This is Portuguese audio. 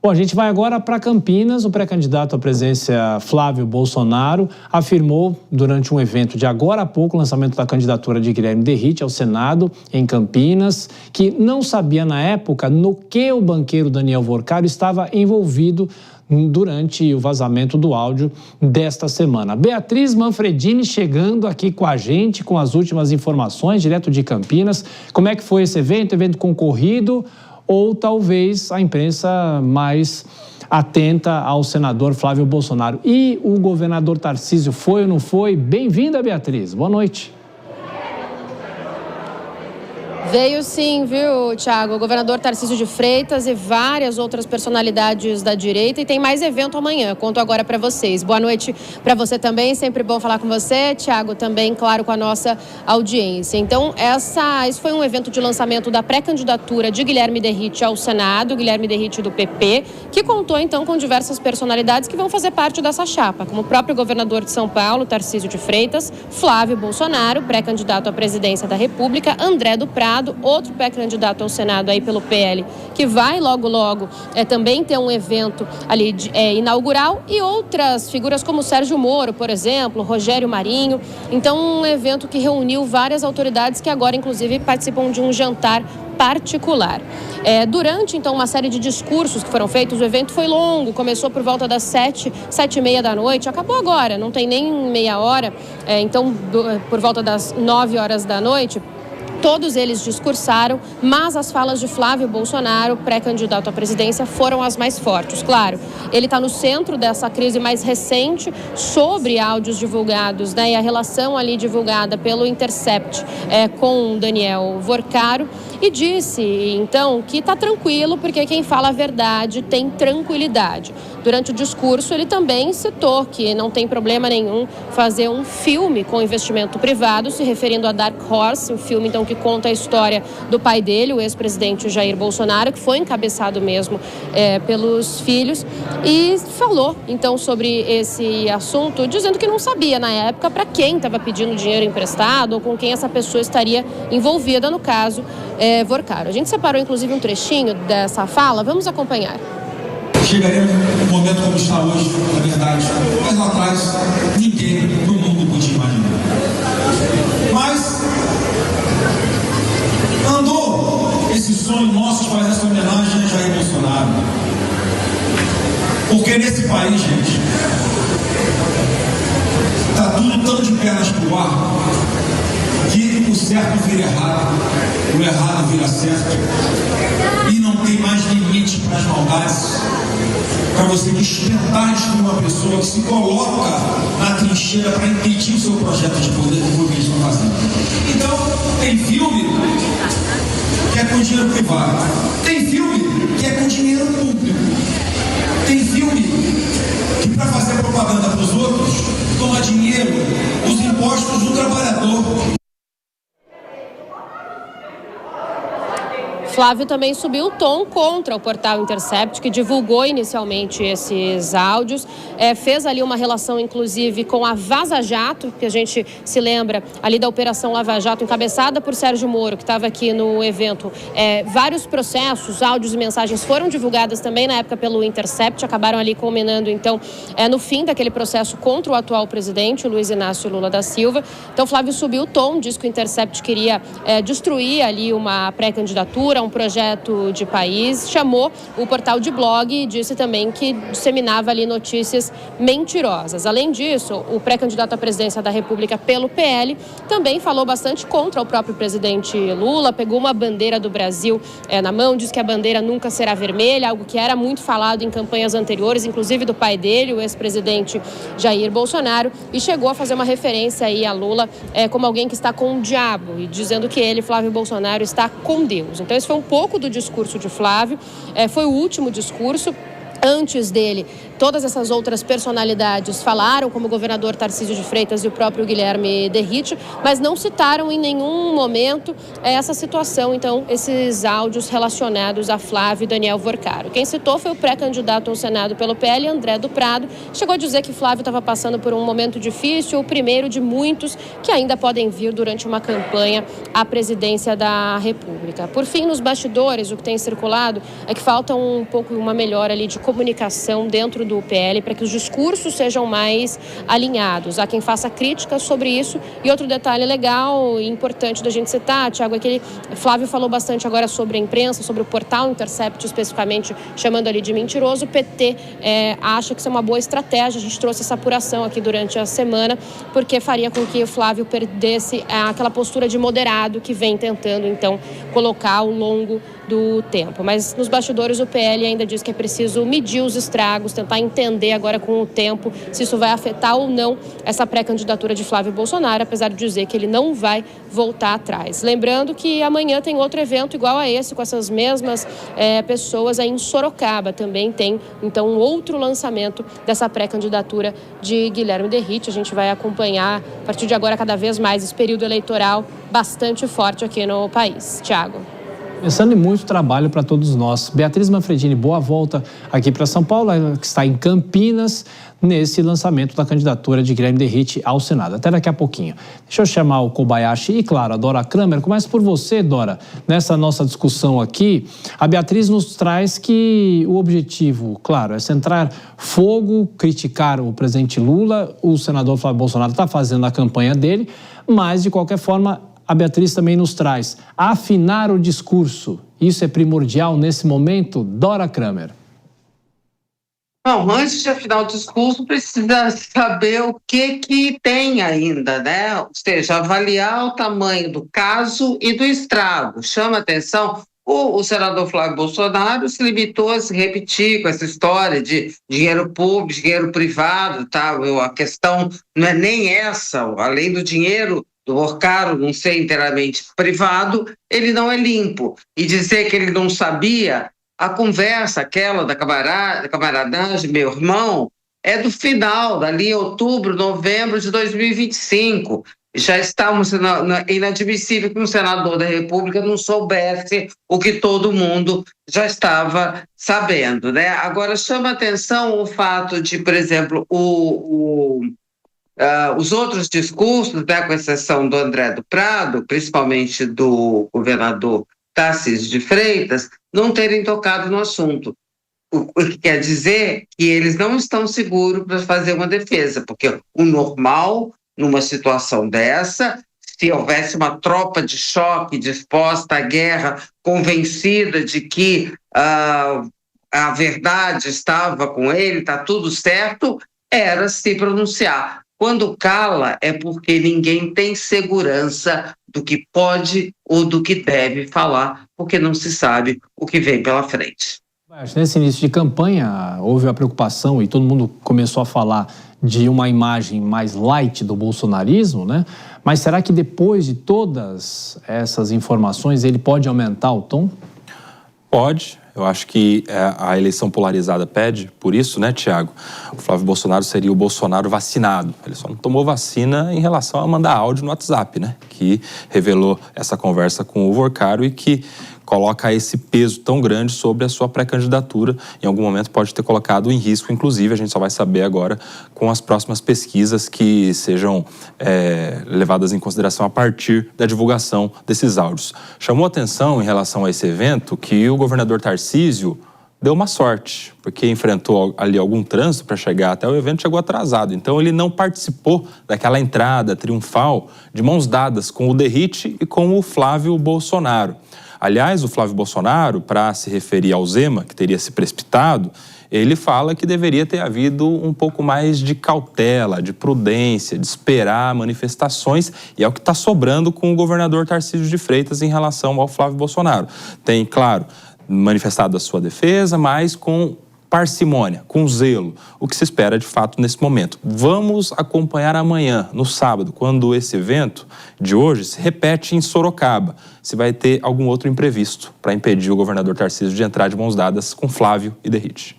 Bom, a gente vai agora para Campinas. O pré-candidato à presidência Flávio Bolsonaro afirmou durante um evento de agora há pouco, o lançamento da candidatura de Guilherme Derrite ao Senado em Campinas, que não sabia na época no que o banqueiro Daniel Vorcaro estava envolvido durante o vazamento do áudio desta semana. Beatriz Manfredini chegando aqui com a gente com as últimas informações, direto de Campinas. Como é que foi esse evento? Evento concorrido ou talvez a imprensa mais atenta ao senador Flávio Bolsonaro? E o governador Tarcísio foi ou não foi? Bem-vinda, Beatriz. Boa noite. Veio sim, viu, Thiago? O governador Tarcísio de Freitas e várias outras personalidades da direita. E tem mais evento amanhã, conto agora para vocês. Boa noite para você também, sempre bom falar com você. Thiago, também, claro, com a nossa audiência. Então, esse foi um evento de lançamento da pré-candidatura de Guilherme Derrite ao Senado, Guilherme Derrite do PP, que contou, então, com diversas personalidades que vão fazer parte dessa chapa, como o próprio governador de São Paulo, Tarcísio de Freitas, Flávio Bolsonaro, pré-candidato à presidência da República, André do Prado, outro pré-candidato ao Senado aí pelo PL, que vai logo também ter um evento ali inaugural, e outras figuras como Sérgio Moro, por exemplo, Rogério Marinho. Então, um evento que reuniu várias autoridades que agora, inclusive, participam de um jantar particular. Durante, então, uma série de discursos que foram feitos, o evento foi longo, começou por volta das 7h30 da noite, acabou agora, não tem nem meia hora, então, por volta das 9 horas da noite, todos eles discursaram, mas as falas de Flávio Bolsonaro, pré-candidato à presidência, foram as mais fortes. Claro, ele está no centro dessa crise mais recente sobre áudios divulgados, e a relação ali divulgada pelo Intercept com Daniel Vorcaro, e disse, então, que está tranquilo, porque quem fala a verdade tem tranquilidade. Durante o discurso, ele também citou que não tem problema nenhum fazer um filme com investimento privado, se referindo a Dark Horse, um filme, então, que conta a história do pai dele, o ex-presidente Jair Bolsonaro, que foi encabeçado mesmo pelos filhos, e falou, então, sobre esse assunto, dizendo que não sabia, na época, para quem estava pedindo dinheiro emprestado ou com quem essa pessoa estaria envolvida, no caso, Vorcaro. A gente separou, inclusive, um trechinho dessa fala, vamos acompanhar. Chegaremos num momento como está hoje, na verdade, mas lá atrás ninguém no mundo podia imaginar. Mas andou esse sonho nosso de fazer essa homenagem a Jair Bolsonaro. Porque nesse país, gente, está tudo tão de pernas pro ar que o certo vira errado, o errado vira certo, e não tem mais limite para as maldades, para você despertar de uma pessoa que se coloca na trincheira para impedir o seu projeto de poder, que foi o que eles estão fazendo. Então, tem filme que é com dinheiro privado, tem filme que é com dinheiro público, tem filme que, para fazer propaganda para os outros, toma dinheiro, os impostos do trabalhador. Flávio também subiu o tom contra o portal Intercept, que divulgou inicialmente esses áudios, fez ali uma relação, inclusive, com a Vaza Jato, que a gente se lembra ali da Operação Lava Jato, encabeçada por Sérgio Moro, que estava aqui no evento. Vários processos, áudios e mensagens foram divulgadas também na época pelo Intercept, acabaram ali culminando, então, no fim daquele processo contra o atual presidente, o Luiz Inácio Lula da Silva. Então, Flávio subiu o tom, disse que o Intercept queria destruir ali uma pré-candidatura, um projeto de país, chamou o portal de blog e disse também que disseminava ali notícias mentirosas. Além disso, o pré-candidato à presidência da República pelo PL também falou bastante contra o próprio presidente Lula, pegou uma bandeira do Brasil na mão, disse que a bandeira nunca será vermelha, algo que era muito falado em campanhas anteriores, inclusive do pai dele, o ex-presidente Jair Bolsonaro, e chegou a fazer uma referência aí a Lula como alguém que está com o diabo, e dizendo que ele, Flávio Bolsonaro, está com Deus. Então, esse foi um pouco do discurso de Flávio, foi o último discurso. Antes dele, todas essas outras personalidades falaram, como o governador Tarcísio de Freitas e o próprio Guilherme Derrite, mas não citaram em nenhum momento essa situação, então, esses áudios relacionados a Flávio e Daniel Vorcaro. Quem citou foi o pré-candidato ao Senado pelo PL, André do Prado, chegou a dizer que Flávio estava passando por um momento difícil, o primeiro de muitos que ainda podem vir durante uma campanha à presidência da República. Por fim, nos bastidores, o que tem circulado é que falta um pouco uma melhora ali de comunicação dentro do PL para que os discursos sejam mais alinhados. Há quem faça críticas sobre isso. E outro detalhe legal e importante da gente citar, Tiago, é que Flávio falou bastante agora sobre a imprensa, sobre o portal Intercept especificamente, chamando ali de mentiroso. O PT acha que isso é uma boa estratégia. A gente trouxe essa apuração aqui durante a semana, porque faria com que o Flávio perdesse aquela postura de moderado que vem tentando, então, colocar ao longo do tempo. Mas nos bastidores o PL ainda diz que é preciso medir os estragos, tentar entender agora com o tempo se isso vai afetar ou não essa pré-candidatura de Flávio Bolsonaro, apesar de dizer que ele não vai voltar atrás. Lembrando que amanhã tem outro evento igual a esse, com essas mesmas pessoas aí em Sorocaba. Também tem, então, um outro lançamento dessa pré-candidatura de Guilherme Derrite. A gente vai acompanhar, a partir de agora, cada vez mais esse período eleitoral bastante forte aqui no país. Tiago. Pensando em muito trabalho para todos nós. Beatriz Manfredini, boa volta aqui para São Paulo, ela que está em Campinas, nesse lançamento da candidatura de Guilherme Derrite ao Senado. Até daqui a pouquinho. Deixa eu chamar o Kobayashi e, claro, a Dora Kramer. Começo por você, Dora. Nessa nossa discussão aqui, a Beatriz nos traz que o objetivo, claro, é centrar fogo, criticar o presidente Lula. O senador Flávio Bolsonaro está fazendo a campanha dele, mas, de qualquer forma, a Beatriz também nos traz afinar o discurso. Isso é primordial nesse momento? Dora Kramer. Bom, antes de afinar o discurso, precisa saber o que tem ainda, né? Ou seja, avaliar o tamanho do caso e do estrago. Chama atenção, o senador Flávio Bolsonaro se limitou a se repetir com essa história de dinheiro público, dinheiro privado, tá? A questão não é nem essa, além do dinheiro do Vorcaro não ser inteiramente privado, ele não é limpo. E dizer que ele não sabia, a conversa aquela da camaradagem, meu irmão, é do final, dali outubro, novembro de 2025. Já estamos inadmissível que um senador da República não soubesse o que todo mundo já estava sabendo, né? Agora, chama atenção o fato de, por exemplo, os outros discursos, né, com exceção do André do Prado, principalmente do governador Tarcísio de Freitas, não terem tocado no assunto. O que quer dizer que eles não estão seguros para fazer uma defesa, porque o normal, numa situação dessa, se houvesse uma tropa de choque disposta à guerra, convencida de que a verdade estava com ele, está tudo certo, era se pronunciar. Quando cala, é porque ninguém tem segurança do que pode ou do que deve falar, porque não se sabe o que vem pela frente. Nesse início de campanha, houve a preocupação e todo mundo começou a falar de uma imagem mais light do bolsonarismo, né? Mas será que depois de todas essas informações ele pode aumentar o tom? Pode. Eu acho que a eleição polarizada pede por isso, né, Tiago? O Flávio Bolsonaro seria o Bolsonaro vacinado. Ele só não tomou vacina em relação a mandar áudio no WhatsApp, né? Que revelou essa conversa com o Vorcaro e que coloca esse peso tão grande sobre a sua pré-candidatura. Em algum momento pode ter colocado em risco, inclusive, a gente só vai saber agora com as próximas pesquisas que sejam levadas em consideração a partir da divulgação desses áudios. Chamou atenção em relação a esse evento que o governador Tarcísio deu uma sorte, porque enfrentou ali algum trânsito para chegar até o evento, chegou atrasado. Então ele não participou daquela entrada triunfal de mãos dadas com o Derrite e com o Flávio Bolsonaro. Aliás, o Flávio Bolsonaro, para se referir ao Zema, que teria se precipitado, ele fala que deveria ter havido um pouco mais de cautela, de prudência, de esperar manifestações, e é o que está sobrando com o governador Tarcísio de Freitas em relação ao Flávio Bolsonaro. Tem, claro, manifestado a sua defesa, mas com parcimônia, com zelo, o que se espera de fato nesse momento. Vamos acompanhar amanhã, no sábado, quando esse evento de hoje se repete em Sorocaba, se vai ter algum outro imprevisto para impedir o governador Tarcísio de entrar de mãos dadas com Flávio e Derrite.